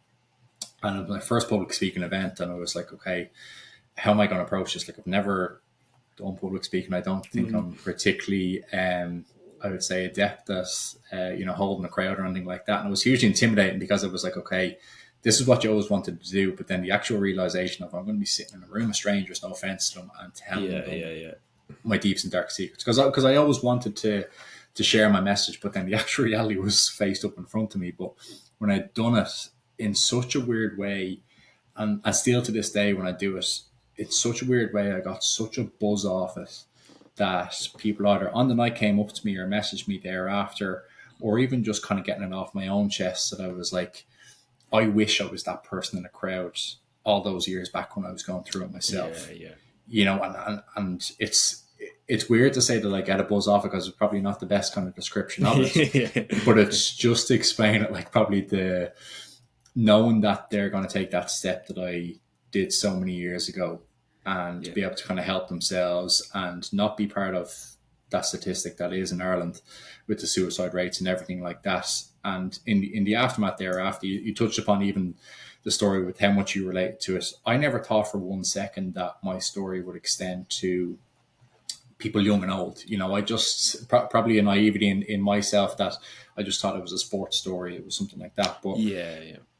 and it was my first public speaking event, and I was like, okay, how am I going to approach this? Like, I've never done public speaking. I don't think I'm particularly I would say adept at holding a crowd or anything like that. And it was hugely intimidating, because it was like, okay, this is what you always wanted to do, but then the actual realization of, I'm going to be sitting in a room of strangers, no offense to them, and telling them my deeps and dark secrets, because I always wanted to share my message, but then the actual reality was faced up in front of me. But when I'd done it in such a weird way, and still to this day when I do it, it's such a weird way, I got such a buzz off it that people either on the night came up to me or messaged me thereafter, or even just kind of getting it off my own chest, that I was like, I wish I was that person in the crowd all those years back when I was going through it myself. And it's weird to say that I get a buzz off it, because it's probably not the best kind of description of it. But it's just to explain it, like probably the knowing that they're going to take that step that I did so many years ago, and be able to kind of help themselves and not be part of that statistic that is in Ireland with the suicide rates and everything like that. And in the aftermath thereafter, you touched upon even the story with how much you relate to it. I never thought for 1 second that my story would extend to people young and old. I just probably a naivety in myself that I just thought it was a sports story. It was something like that. But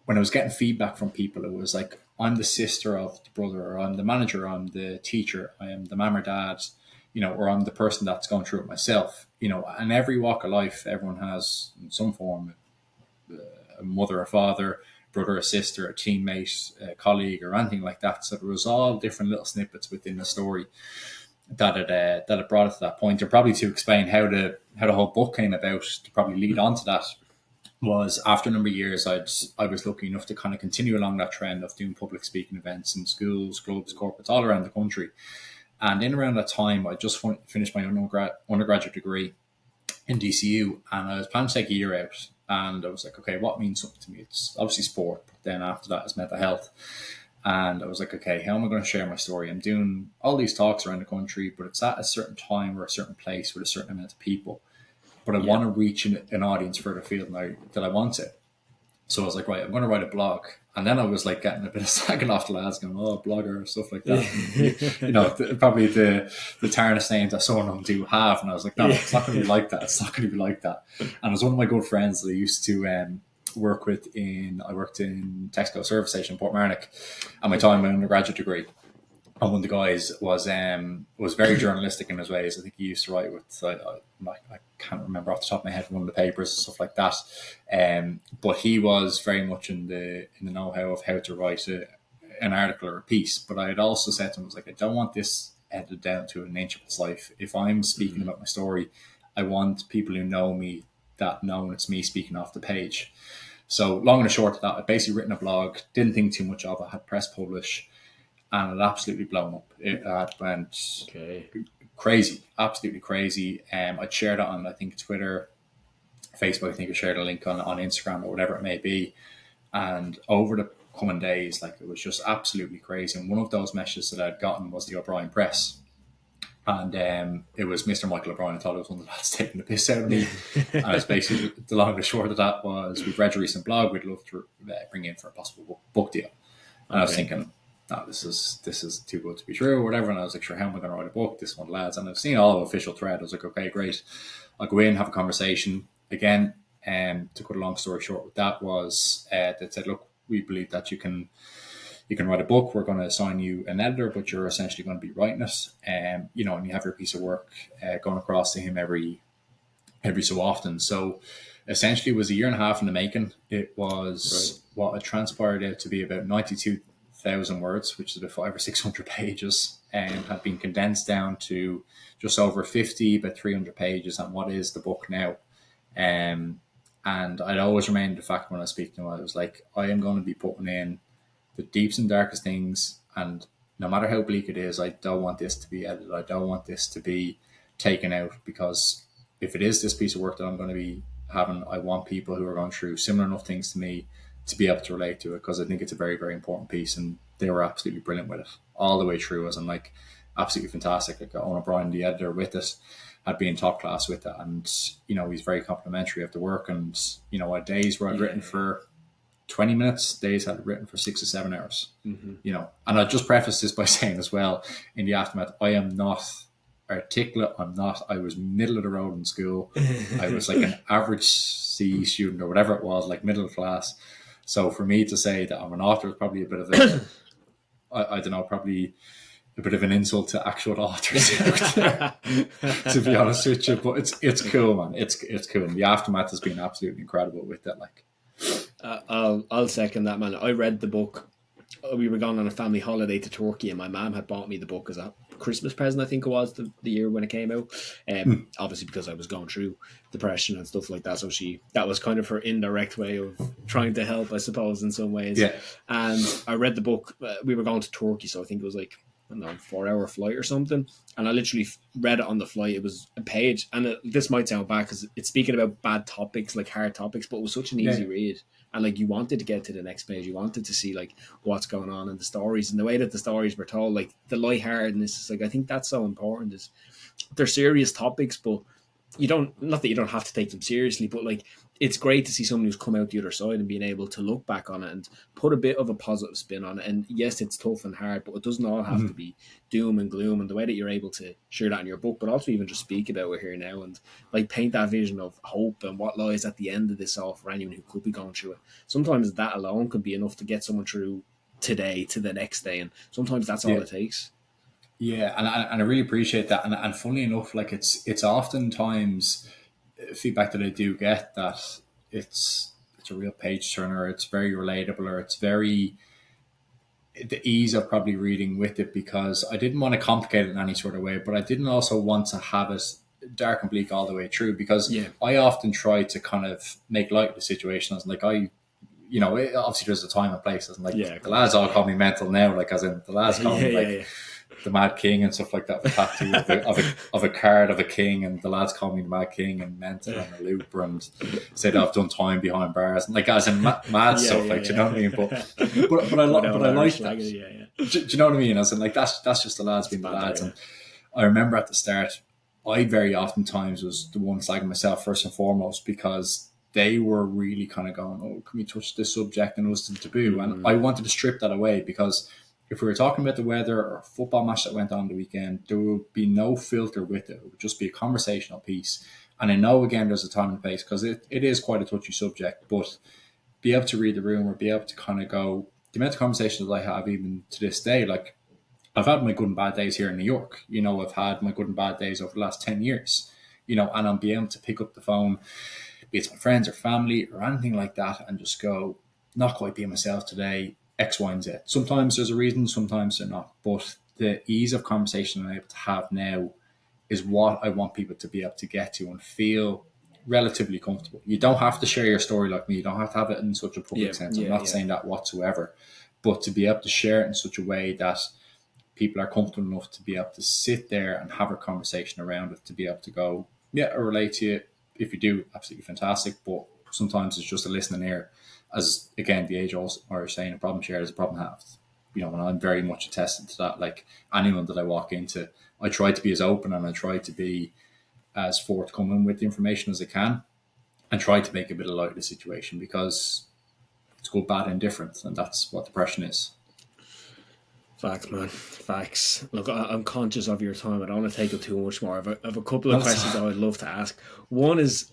when I was getting feedback from people, it was like, I'm the sister of the brother, or I'm the manager, I'm the teacher, I am the mum or dad, or I'm the person that's going through it myself. And every walk of life, everyone has in some form a mother, a father, brother, a sister, a teammate, a colleague, or anything like that. So there was all different little snippets within the story that it brought it to that point. And probably to explain how the whole book came about, to probably lead on to that, was after a number of years, I was lucky enough to kind of continue along that trend of doing public speaking events in schools, clubs, corporates all around the country. And in around that time, I just finished my undergraduate degree in DCU, and I was planning to take a year out. And I was like, okay, what means something to me? It's obviously sport, but then after that is mental health. And I was like, okay, how am I going to share my story? I'm doing all these talks around the country, but it's at a certain time or a certain place with a certain amount of people. But I want to reach an audience further afield than I want to. So I was like, right, I'm going to write a blog. And then I was like getting a bit of slagging off the lads, going, oh, blogger, stuff like that. Probably the tarnished name that some of them do have. And I was like, no, it's not going to be like that. It's not going to be like that. And it was one of my good friends that I used to work with I worked in Texaco service station in Portmarnock at my time, my undergraduate degree. And one of the guys was very journalistic in his ways. I think he used to write with, I can't remember off the top of my head, one of the papers and stuff like that. But he was very much in the know-how of how to write an article or a piece. But I had also said to him, I was like, I don't want this edited down to an inch of its life. If I'm speaking about my story, I want people who know me that know it's me speaking off the page. So long and short of that, I'd basically written a blog, didn't think too much of it, had press publish, and it absolutely blown up. It went crazy, absolutely crazy. I'd shared it on, I think, Twitter, Facebook. I think I shared a link on Instagram or whatever it may be. And over the coming days, like, it was just absolutely crazy. And one of those messages that I'd gotten was the O'Brien Press. And it was Mr. Michael O'Brien. I thought it was one of the lads taking the piss out of me. And it's basically, the long and short of that was, we've read your recent blog, we'd love to bring you in for a possible book deal. And I was thinking, no, this is too good to be true or whatever. And I was like, sure, how am I going to write a book? This one, lads. And I've seen all the official thread. I was like, okay, great. I'll go in, have a conversation. Again, to cut a long story short with that was, they said, look, we believe that you can write a book. We're going to assign you an editor, but you're essentially going to be writing it. And you have your piece of work going across to him every so often. So essentially it was a year and a half in the making. It was what had transpired out to be about 92,000 words, which is about 500 or 600 pages, and had been condensed down to just over 50, about 300 pages on what is the book now. And I'd always remained the fact when I was speaking to him, I was like, I am going to be putting in the deepest and darkest things, and no matter how bleak it is, I don't want this to be edited. I don't want this to be taken out, because if it is this piece of work that I'm going to be having, I want people who are going through similar enough things to me to be able to relate to it, because I think it's a very, very important piece. And they were absolutely brilliant with it all the way through, as in, like, absolutely fantastic. Like, Owen O'Brien, the editor with it, had been top class with it, and he's very complimentary of the work. And I had days where I'd written for 20 minutes, days I'd written for 6 or 7 hours. And I'd just preface this by saying as well, in the aftermath, I am not articulate. I was middle of the road in school. I was like an average C student or whatever it was, like middle class. So for me to say that I'm an author is probably a bit of a I don't know, probably a bit of an insult to actual authors out there, to be honest with you. But it's cool, man. It's cool. And the aftermath has been absolutely incredible with that. Like, I'll second that, man. I read the book we were going on a family holiday to Turkey, and my mum had bought me the book as a Christmas present. I think it was the year when it came out. Obviously because I was going through depression and stuff like that, so that was kind of her indirect way of trying to help, I suppose, in some ways. Yeah. And I read the book. We were going to Turkey, so I think it was like, I don't know, 4 hour flight or something. And I literally read it on the flight. It was a page, and this might sound bad because it's speaking about bad topics, like hard topics, but it was such an easy read. And like, you wanted to get to the next page, you wanted to see like what's going on in the stories and the way that the stories were told, like the lightheartedness. Is like, I think that's so important. Is they're serious topics, but you don't, not that you don't have to take them seriously, but like, it's great to see someone who's come out the other side and being able to look back on it and put a bit of a positive spin on it. And yes, it's tough and hard, but it doesn't all have to be doom and gloom. And the way that you're able to share that in your book, but also even just speak about it here now and like paint that vision of hope and what lies at the end of this all for anyone who could be going through it. Sometimes that alone could be enough to get someone through today to the next day, and sometimes that's all it takes. Yeah, and I really appreciate that. And funnily enough, like it's oftentimes feedback that I do get that it's a real page turner. It's very relatable, or it's very the ease of probably reading with it, because I didn't want to complicate it in any sort of way, but I didn't also want to have it dark and bleak all the way through, because I often try to kind of make light of the situation. As like obviously there's a time and place. As in, like the lads all call me mental now, like as in the lads call me like the Mad King and stuff like that, with tattoo of a card of a king, and the lads call me the Mad King and mental and a looper, and say that I've done time behind bars, and like as in mad stuff, like do you know what I mean? But I like that. Do you know what I mean? As in, like that's just the lads being the lads. And I remember at the start, I very oftentimes was the one slagging myself first and foremost, because they were really kind of going, "Oh, can we touch this subject?" And it was the taboo, and I wanted to strip that away, because if we were talking about the weather or a football match that went on the weekend, there would be no filter with it. It would just be a conversational piece. And I know, again, there's a time and place, because it is quite a touchy subject, but be able to read the room, or be able to kind of go, the amount of conversations that I have even to this day, like I've had my good and bad days here in New York. I've had my good and bad days over the last 10 years, and I'm being able to pick up the phone, be it my friends or family or anything like that, and just go, not quite being myself today, X, Y, and Z. Sometimes there's a reason, sometimes they're not. But the ease of conversation I'm able to have now is what I want people to be able to get to and feel relatively comfortable. You don't have to share your story like me. You don't have to have it in such a public sense. I'm not saying that whatsoever. But to be able to share it in such a way that people are comfortable enough to be able to sit there and have a conversation around it, to be able to go, yeah, I relate to you. If you do, absolutely fantastic. But sometimes it's just a listening ear. As again, the age old are saying, a problem shared is a problem halved. And I'm very much attested to that. Like anyone that I walk into, I try to be as open, and I try to be as forthcoming with the information as I can, and try to make a bit of light of the situation, because it's good, bad, and different, and that's what depression is. Facts, man. Facts. Look, I'm conscious of your time. I don't want to take up too much more. I have a couple of questions I would love to ask. One is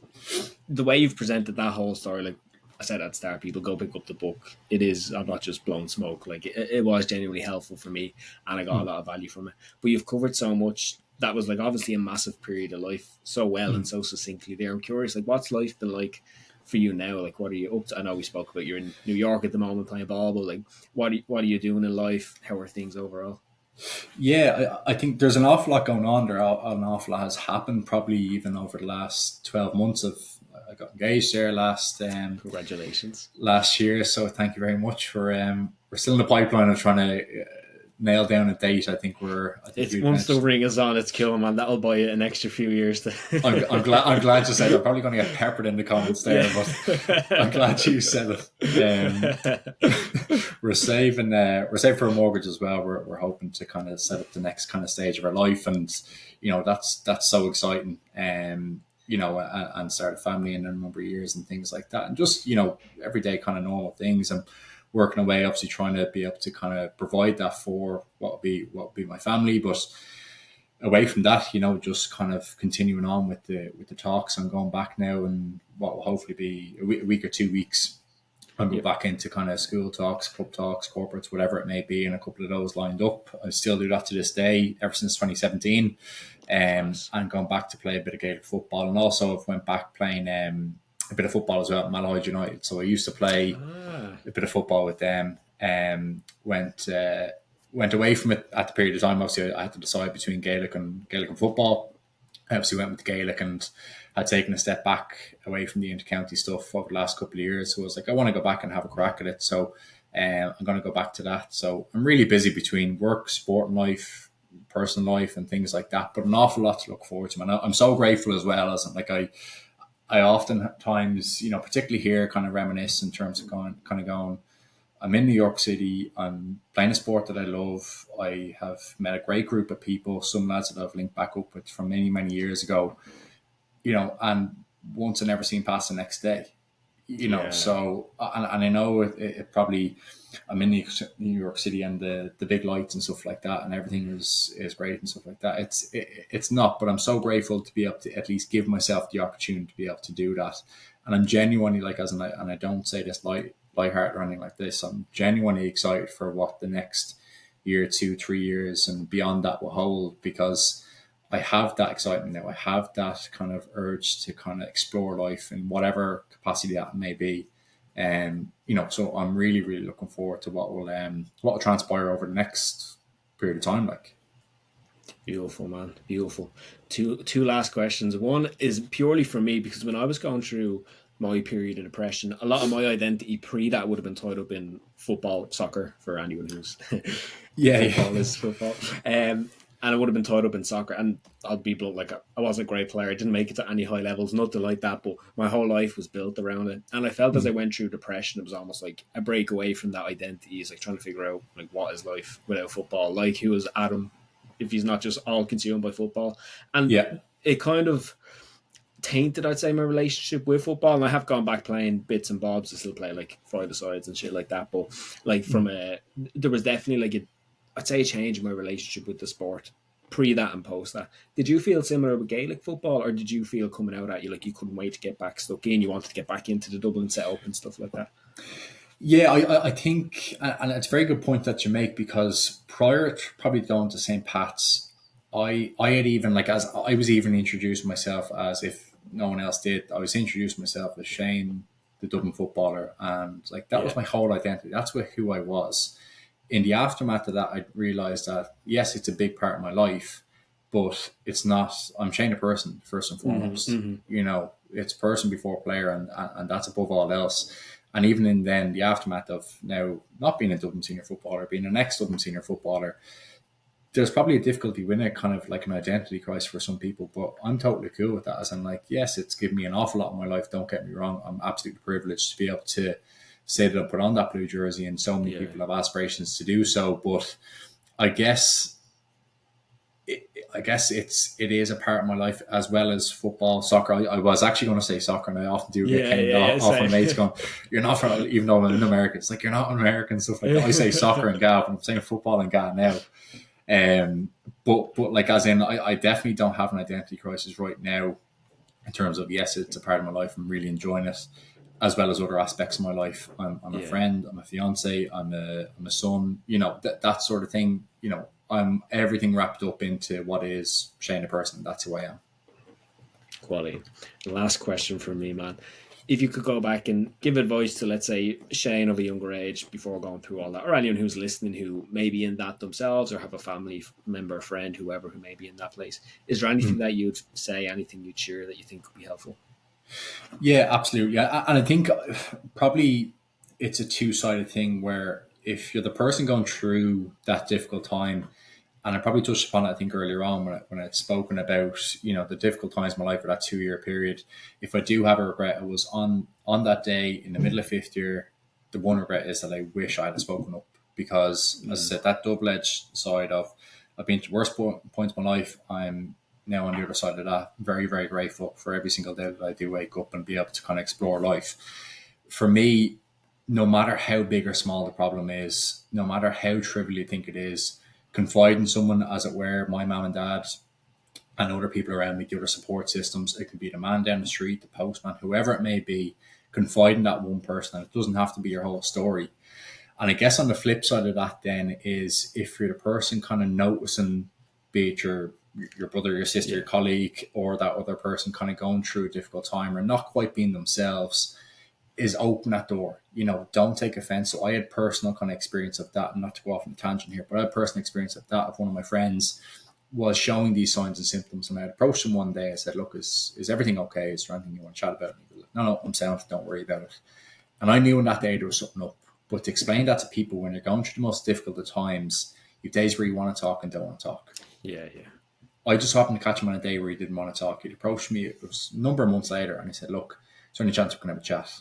the way you've presented that whole story. Like I said at the start, people go pick up the book. I'm not just blowing smoke. Like it was genuinely helpful for me, and I got a lot of value from it. But you've covered so much. That was like obviously a massive period of life, so well and so succinctly there. I'm curious, like what's life been like for you now? Like what are you up to? I know we spoke about you're in New York at the moment playing ball, but like what are you doing in life? How are things overall? Yeah, I think there's an awful lot going on there. An awful lot has happened, probably even over the last 12 months. I got engaged there Congratulations last year. So thank you very much for we're still in the pipeline of trying to nail down a date. I think it's once the ring is on, it's cool, man. That'll buy you an extra few years. I'm glad you said it. I'm probably going to get peppered in the comments there, but I'm glad you said it. We're saving for a mortgage as well. We're hoping to kind of set up the next kind of stage of our life, and that's so exciting. And start a family in a number of years and things like that, and just everyday kind of normal things, and working away, obviously trying to be able to kind of provide that for what will be my family. But away from that, just kind of continuing on with the talks. I'm going back now, and what will hopefully be a week or 2 weeks. I'll go back into kind of school talks, club talks, corporates, whatever it may be, and a couple of those lined up. I still do that to this day, ever since 2017. And going back to play a bit of Gaelic football, and also I've went back playing a bit of football as well at Malahide United. So I used to play a bit of football with them, Went away from it at the period of time. Obviously, I had to decide between Gaelic and football. I obviously went with Gaelic and had taken a step back away from the inter-county stuff over the last couple of years. So I was like, I want to go back and have a crack at it. So I'm going to go back to that. So I'm really busy between work, sport life, personal life, and things like that. But an awful lot to look forward to. And I'm so grateful as well as like I oftentimes, particularly here, kind of reminisce in terms of going. I'm in New York City. I'm playing a sport that I love. I have met a great group of people, some lads that I've linked back up with from many, many years ago, and once I never seen past the next day, Yeah. So, and I know it probably, I'm in New York City and the big lights and stuff like that, and everything is great and stuff like that. It's not, but I'm so grateful to be able to at least give myself the opportunity to be able to do that. And I'm genuinely like, and I don't say this lighthearted or anything like this, I'm genuinely excited for what the next year, 2, 3 years and beyond that will hold, because I have that excitement now. I have that kind of urge to kind of explore life in whatever capacity that may be. So I'm really, really looking forward to what will transpire over the next period of time. Like, Beautiful, man. Beautiful. Two last questions. One is purely for me because when I was going through my period of depression, a lot of my identity pre that would have been tied up in football, soccer, for anyone who's football is football. And it would have been tied up in soccer. And I'll be blunt, like I wasn't a great player. I didn't make it to any high levels, nothing like that. But my whole life was built around it. And I felt as I went through depression, it was almost like a break away from that identity. It's like trying to figure out like what is life without football? Like who is Adam if he's not just all consumed by football? And it kind of tainted, I'd say, my relationship with football. And I have gone back playing bits and bobs. I still play like five-a-sides and shit like that. But like there was definitely like I'd say a change in my relationship with the sport pre that and post that. Did you feel similar with Gaelic football, or did you feel coming out at you like you couldn't wait to get back stuck in, you wanted to get back into the Dublin setup and stuff like that? Yeah, I think, and it's a very good point that you make, because prior to probably going to St. Pat's, I had even, like, as I was even introducing myself as, if no one else did, I was introducing myself as Shane, the Dublin footballer, and like that was my whole identity. That's who I was. In the aftermath of that, I realized that yes, it's a big part of my life, but it's not. I'm Shane, a person first and foremost. It's person before player, and that's above all else. And even in then, the aftermath of now not being a Dublin senior footballer, being an ex-Dublin senior footballer, there's probably a difficulty with it, kind of like an identity crisis for some people. But I'm totally cool with that. As I'm like, yes, it's given me an awful lot in my life. Don't get me wrong. I'm absolutely privileged to be able to say that I put on that blue jersey, and so many people have aspirations to do so. But I guess it is a part of my life, as well as football, soccer. I was actually going to say soccer, and I often do get off my mates going, "You're not from," even though I'm in America. It's like, you're not American, stuff like that. I say soccer and Gav, and I'm saying football and Gav now. But like, as in, I definitely don't have an identity crisis right now, in terms of, yes, it's a part of my life. I'm really enjoying it, as well as other aspects of my life. I'm a friend, I'm a fiance, I'm a son, that sort of thing. I'm everything wrapped up into what is Shane, a person. That's who I am. Quality. Last question from me, man. If you could go back and give advice to, let's say, Shane of a younger age before going through all that, or anyone who's listening who may be in that themselves, or have a family member, friend, whoever who may be in that place, is there anything that you'd say, anything you'd share that you think could be helpful? Yeah, absolutely. Yeah. And I think probably it's a two-sided thing, where if you're the person going through that difficult time, and I probably touched upon it, I think, earlier on when I'd spoken about, the difficult times in my life for that 2-year period. If I do have a regret, it was on that day in the middle of fifth year. The one regret is that I wish I had spoken up, because, as I said, that double-edged side of, I've been to worst points of my life. I'm now on the other side of that. Very, very grateful for every single day that I do wake up and be able to kind of explore life. For me, no matter how big or small the problem is, no matter how trivial you think it is, confide in someone, as it were, my mum and dad, and other people around me, the other support systems. It can be the man down the street, the postman, whoever it may be. Confide in that one person, and it doesn't have to be your whole story. And I guess on the flip side of that then is, if you're the person kind of noticing, be it your brother, your sister, your colleague, or that other person kind of going through a difficult time or not quite being themselves, is open that door. Don't take offense. So I had personal kind of experience of that, and not to go off on a tangent here, but I had personal experience of that, of one of my friends was showing these signs and symptoms. And I approached him one day. I said, look, is everything okay? Is there anything you want to chat about? And he was like, no, I'm sound. Don't worry about it. And I knew on that day there was something up. But to explain that to people when you're going through the most difficult of times, you have days where you want to talk and don't want to talk. Yeah. I just happened to catch him on a day where he didn't want to talk. He'd approached me, it was a number of months later, and he said, look, is there any chance we can have a chat?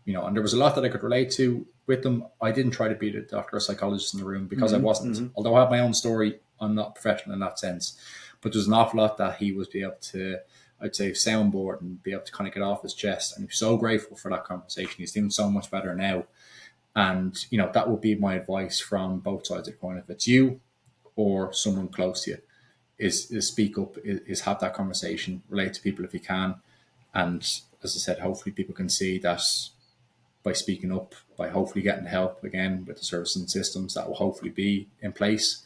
And there was a lot that I could relate to with them. I didn't try to be the doctor or psychologist in the room because I wasn't. Mm-hmm. Although I have my own story, I'm not professional in that sense. But there's an awful lot that he was be able to, I'd say, soundboard and be able to kind of get off his chest. And I'm so grateful for that conversation. He's doing so much better now. And, that would be my advice from both sides of the coin. If it's you or someone close to you, is speak up, is have that conversation, relate to people if you can. And as I said, hopefully people can see that by speaking up, by hopefully getting help again with the services and systems that will hopefully be in place,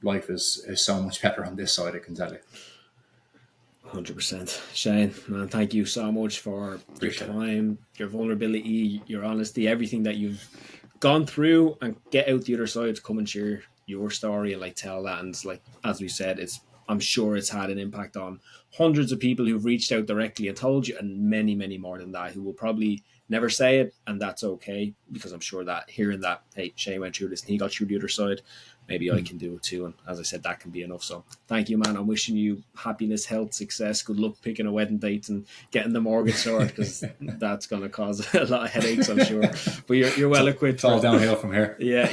life is so much better on this side, I can tell you. 100%. Shane, man, thank you so much for your time, your vulnerability, your honesty, everything that you've gone through, and get out the other side to come and share your story and tell that. And as we said, I'm sure it's had an impact on hundreds of people who've reached out directly and told you, and many, many more than that who will probably never say it, and that's okay, because I'm sure that hearing that, hey, Shane went through this and he got through the other side, maybe I can do it too. And as I said, that can be enough. So thank you, man. I'm wishing you happiness, health, success, good luck picking a wedding date and getting the mortgage sorted, because that's going to cause a lot of headaches, I'm sure. But you're well equipped. It's all downhill from here. Yeah.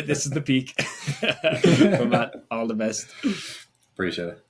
This is the peak. But Matt, all the best. Appreciate it.